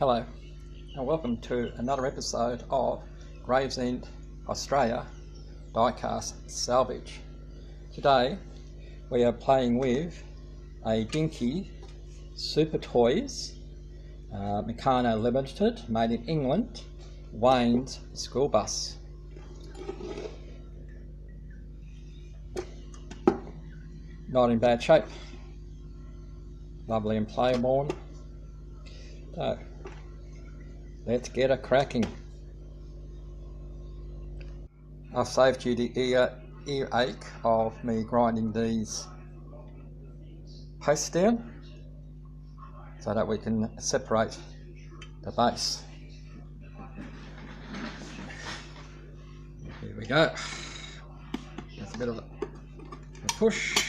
Hello and welcome to another episode of Gravesend Australia Diecast Salvage. Today we are playing with a Dinky Super Toys Meccano Limited, made in England, Wayne School Bus. Not in bad shape, lovely and play worn. So let's get a cracking. I've saved you the earache of me grinding these posts down so that we can separate the base. Here we go. That's a bit of a push.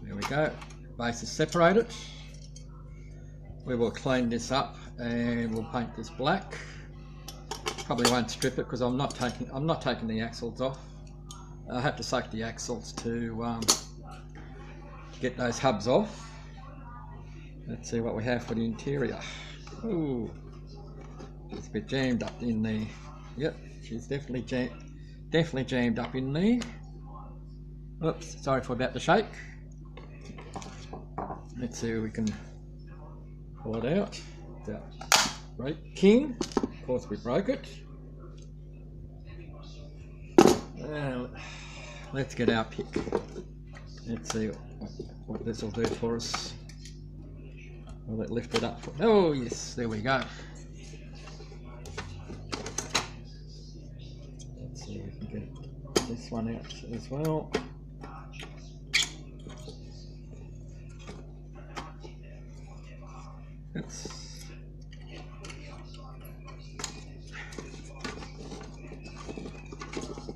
There we go. Base is separated. We will clean this up and we'll paint this black. Probably won't strip it because I'm not taking the axles off. I have to soak the axles to get those hubs off. Let's see what we have for the interior. Ooh, it's a bit jammed up in there. Yep, she's definitely jammed up in there. Oops, sorry for about the shake. Let's see if we can pull it out. Breaking. Of course we broke it. Let's get our pick. Let's see what this will do for us. Will it lift it up? Oh yes, there we go. Let's see if we can get this one out as well.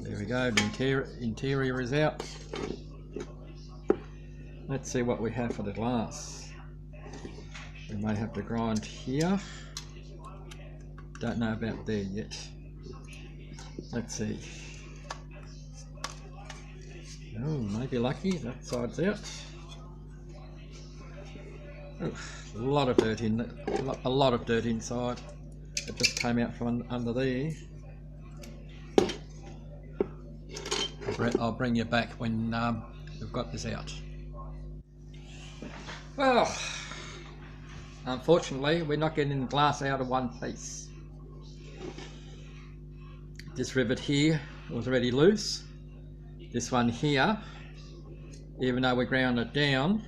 There we go, the interior is out. Let's see what we have for the glass. We may have to grind here. Don't know about there yet. Let's see. Oh, maybe lucky, that side's out. Oof, a lot of dirt inside. It just came out from under there. I'll bring you back when we've got this out. Well, unfortunately we're not getting the glass out of one piece. This rivet here was already loose. This one here, even though we ground it down,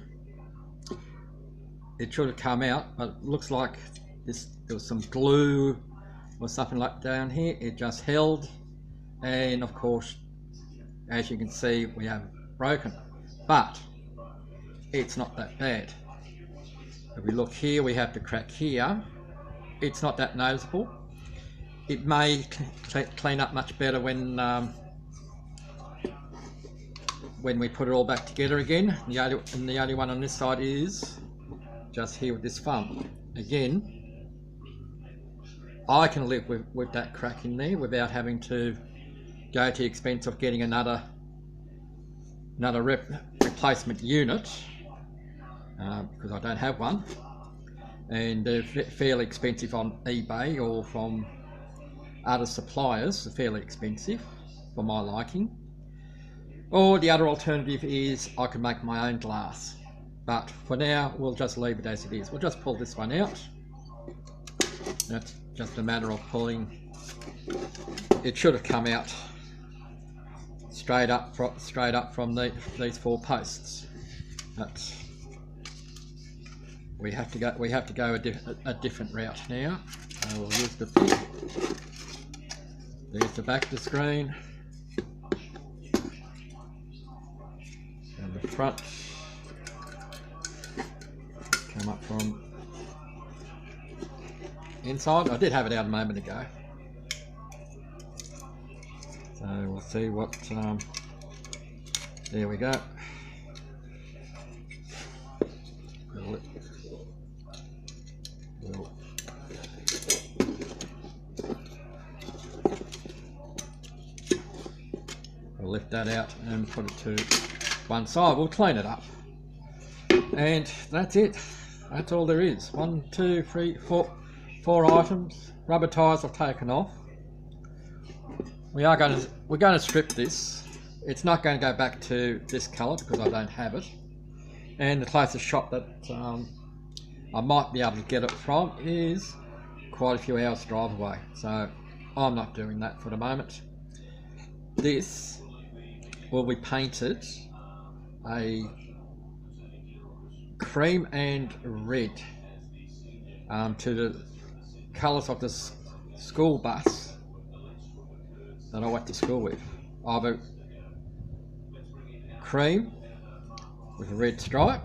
it should have come out, but it looks like there was some glue or something like down here. It just held, and of course, as you can see, we have broken, but it's not that bad. If we look here, we have the crack here. It's not that noticeable. It may clean up much better when we put it all back together again. The only one on this side is just here with this thumb. Again, I can live with that crack in there without having to go to the expense of getting another replacement unit, because I don't have one, and they're fairly expensive on eBay or from other suppliers. They're fairly expensive for my liking. Or the other alternative is I can make my own glass, but for now we'll just leave it as it is. We'll just pull this one out. That's just a matter of pulling. It should have come out straight up from these four posts, but we have to go a different route now. We'll use the pick. There's the Baxters screen and the front. Come up from inside. I did have it out a moment ago. So we'll see what, there we go. We'll lift that out and put it to one side. We'll clean it up. And that's it. That's all there is. 1, 2, 3, 4, 4 items. Rubber tyres I've taken off. We're going to strip this. It's not going to go back to this colour because I don't have it. And the closest shop that I might be able to get it from is quite a few hours drive away. So I'm not doing that for the moment. This will be painted a cream and red to the colours of the school bus that I went to school with. Either cream with a red stripe,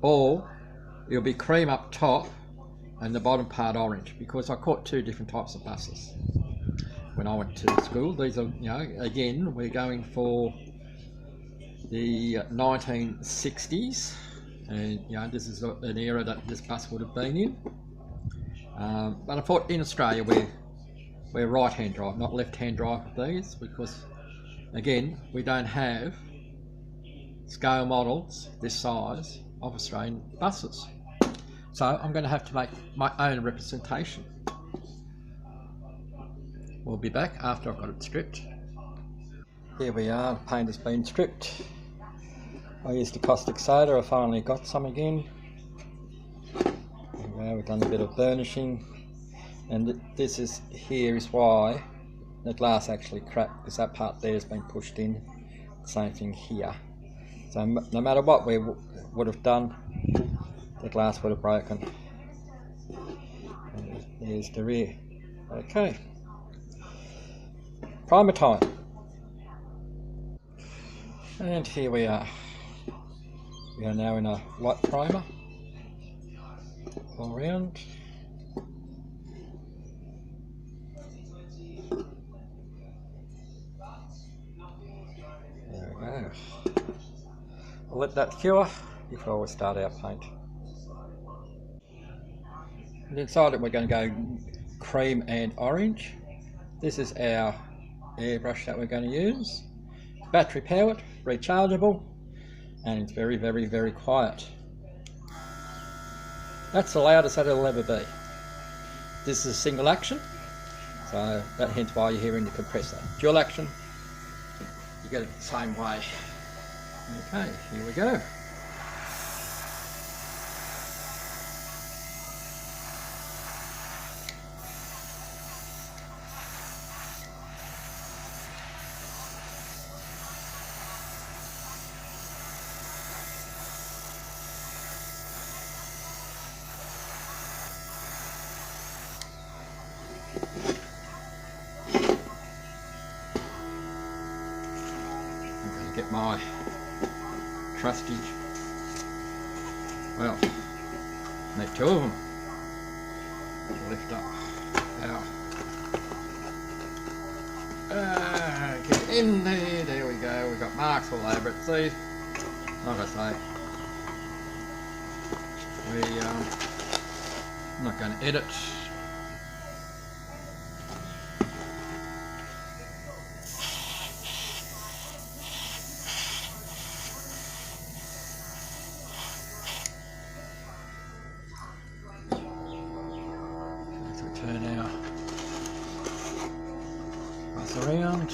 or it'll be cream up top and the bottom part orange, because I caught 2 different types of buses when I went to school. These are, you know, again, we're going for the 1960s, and you know, this is an era that this bus would have been in. But I thought in Australia we're right-hand drive, not left-hand drive with these, because again, we don't have scale models this size of Australian buses. So I'm going to have to make my own representation. We'll be back after I've got it stripped. Here we are, paint has been stripped. I used the caustic soda, I finally got some again. We've done a bit of burnishing, and this is why the glass actually cracked, because that part there has been pushed in. Same thing here. So no matter what we would have done, the glass would have broken. And there's the rear. Okay. Primer time. And here we are. We are now in a white primer all around. There we go. I'll let that cure before we start our paint. We decided we're going to go cream and orange. This is our airbrush that we're going to use. Battery powered, rechargeable, and it's very, very, very quiet. That's the loudest that it'll ever be. This is a single action, so that hence why you're hearing the compressor. Dual action, you get it the same way. Okay, here we go. I'm going to get my trusty, well, need 2 of them to lift up. Now, get in there we go, we've got marks all over it. See, like I say, I'm not going to edit. Turn our bus around.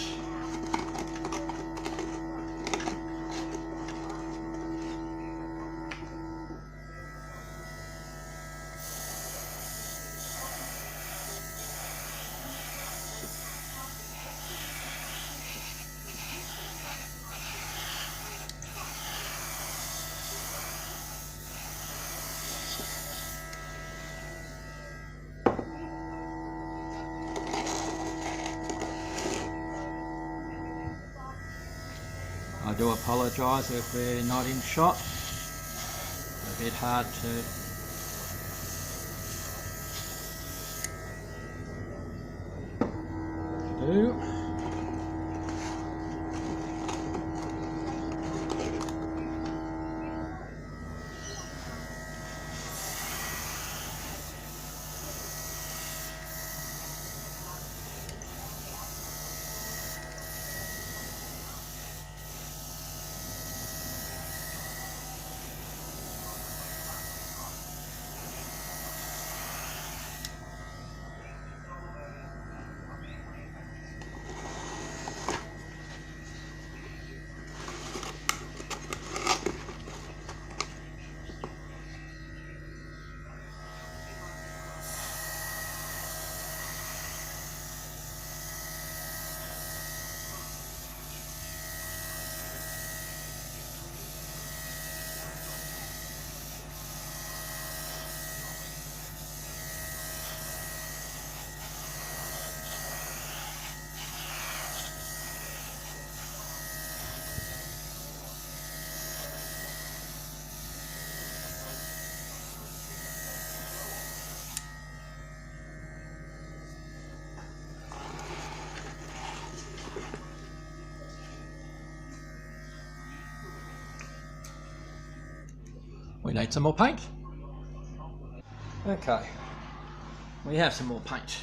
I do apologise if we're not in shot. It's a bit hard to do. need some more paint. Okay, we have some more paint.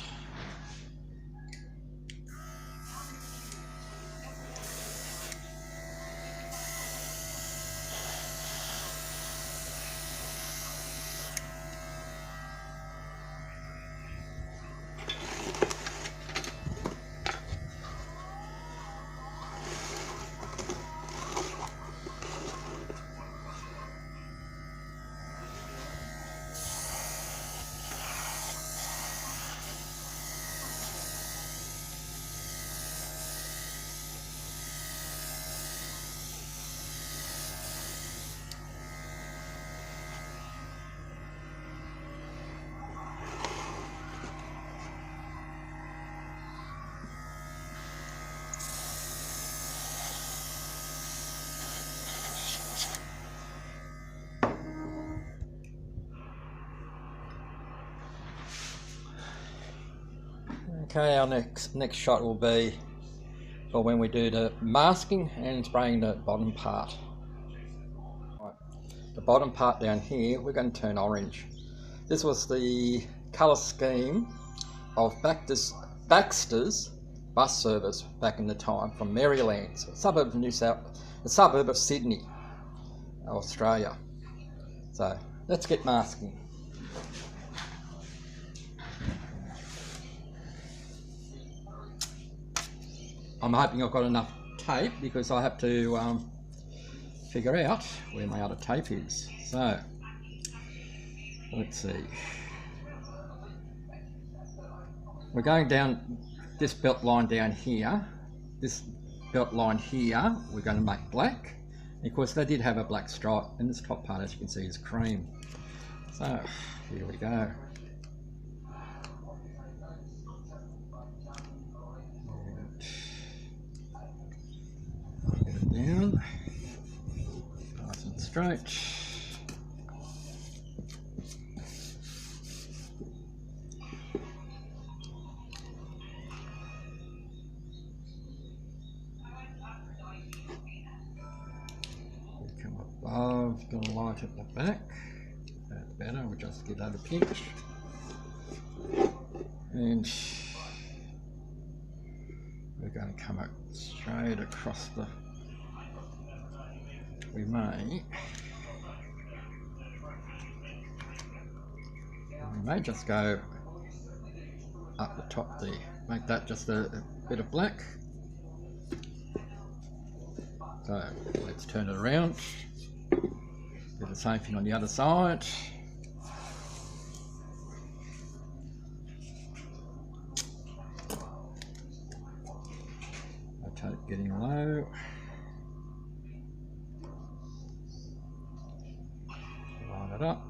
Okay, our next shot will be for when we do the masking and spraying the bottom part. Right. The bottom part down here, we're going to turn orange. This was the colour scheme of Baxters Bus Service back in the time from Merrylands, a suburb of Sydney, Australia. So let's get masking. I'm hoping I've got enough tape because I have to figure out where my other tape is. So let's see. We're going down this belt line down here. This belt line here we're going to make black. And of course they did have a black stripe, and this top part, as you can see, is cream. So here we go. Down, nice and straight. Come above, gonna light at the back. That's better, we'll just give that a pinch. And we're going to come up straight across the. We may just go up the top there, make that just a bit of black. So let's turn it around, do the same thing on the other side. Tape getting low. Line it up.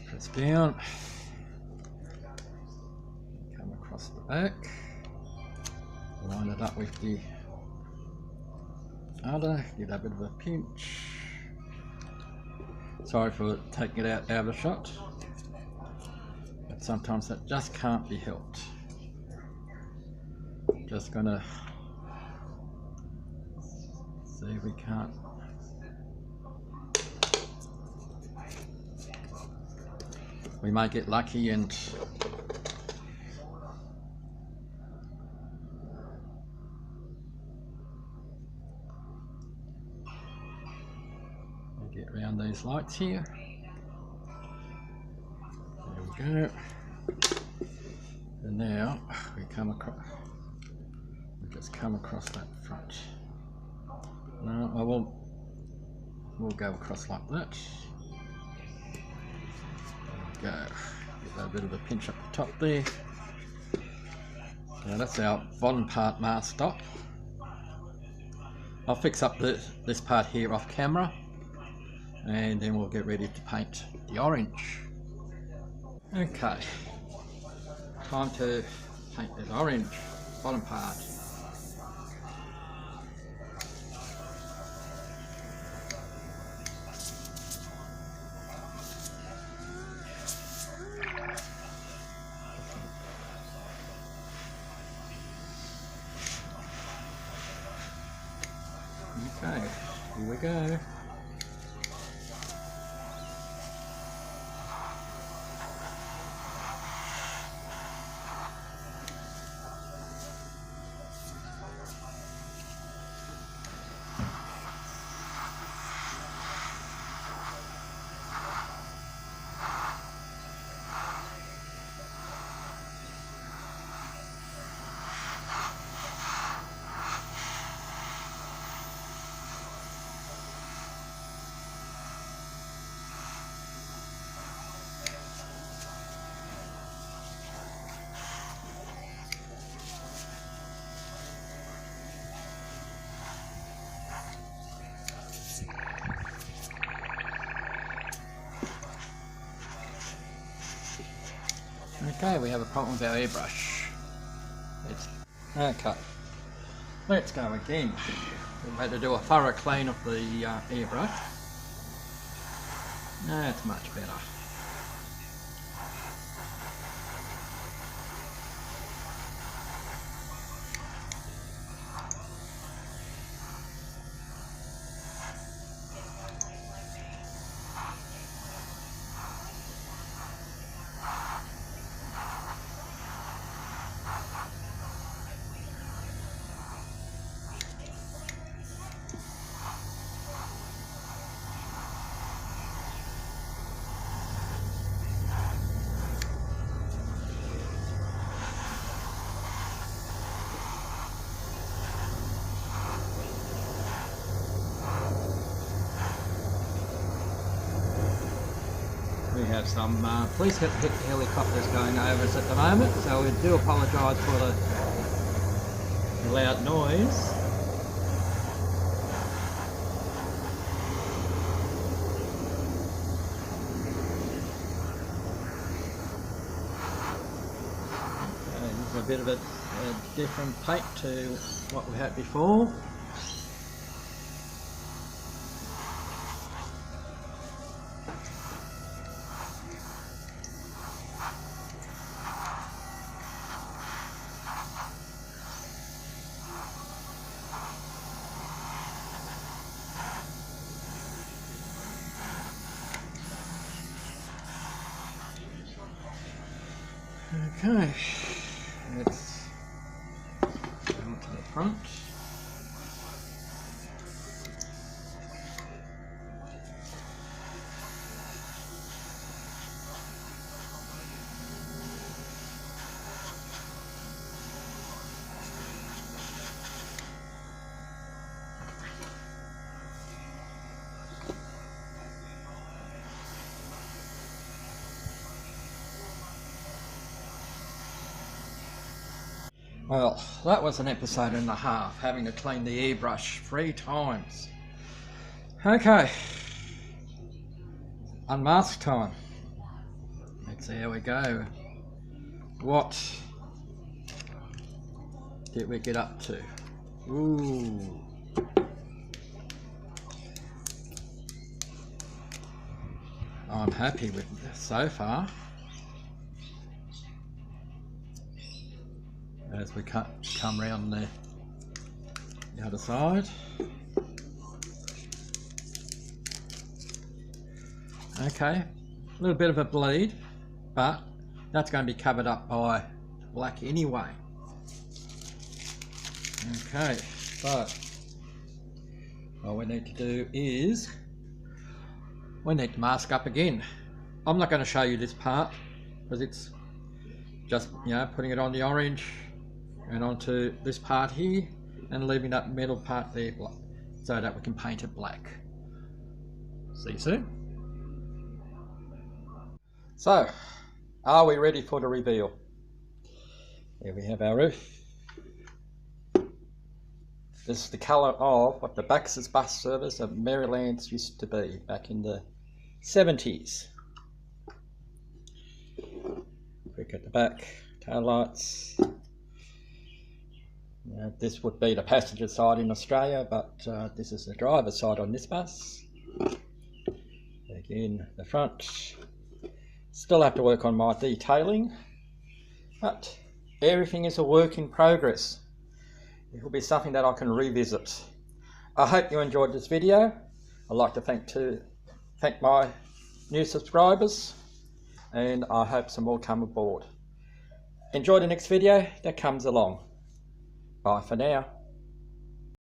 Press down. Come across the back. Line it up with the other. Give that a bit of a pinch. Sorry for taking it out of the shot. But sometimes that just can't be helped. Just gonna see if we can't. We might get lucky and get around these lights here. There we go. And now we come across. We just come across that front. No, I won't. We'll go across like that. There we go. Get that bit of a pinch up the top there. Now that's our bottom part masked up. I'll fix up this part here off camera, and then we'll get ready to paint the orange. Okay, time to paint the orange bottom part. Here we go. Okay, we have a problem with our airbrush. Okay, let's go again. We've had to do a thorough clean of the airbrush. That's much better. We have some police helicopters going over us at the moment, so we do apologise for the loud noise. This is a bit of a different paint to what we had before. Okay, let's go to the front. Well, that was an episode and a half, having to clean the airbrush 3 times. Okay, unmask time. Let's see how we go. What did we get up to? Ooh. I'm happy with this so far. As we come round the other side. Okay, a little bit of a bleed, but that's going to be covered up by black anyway. Okay, so what we need to do is we need to mask up again. I'm not going to show you this part because it's just, you know, putting it on the orange and onto this part here and leaving that middle part there black so that we can paint it black. See you soon. So, are we ready for the reveal? Here we have our roof. This is the colour of what the Baxters Bus Service of Merrylands used to be back in the 70s. Quick at the back, tail lights. This would be the passenger side in Australia, but this is the driver's side on this bus. Again, the front. Still have to work on my detailing, but everything is a work in progress. It will be something that I can revisit. I hope you enjoyed this video. I'd like to thank my new subscribers, and I hope some more come aboard. Enjoy the next video that comes along. Bye for now.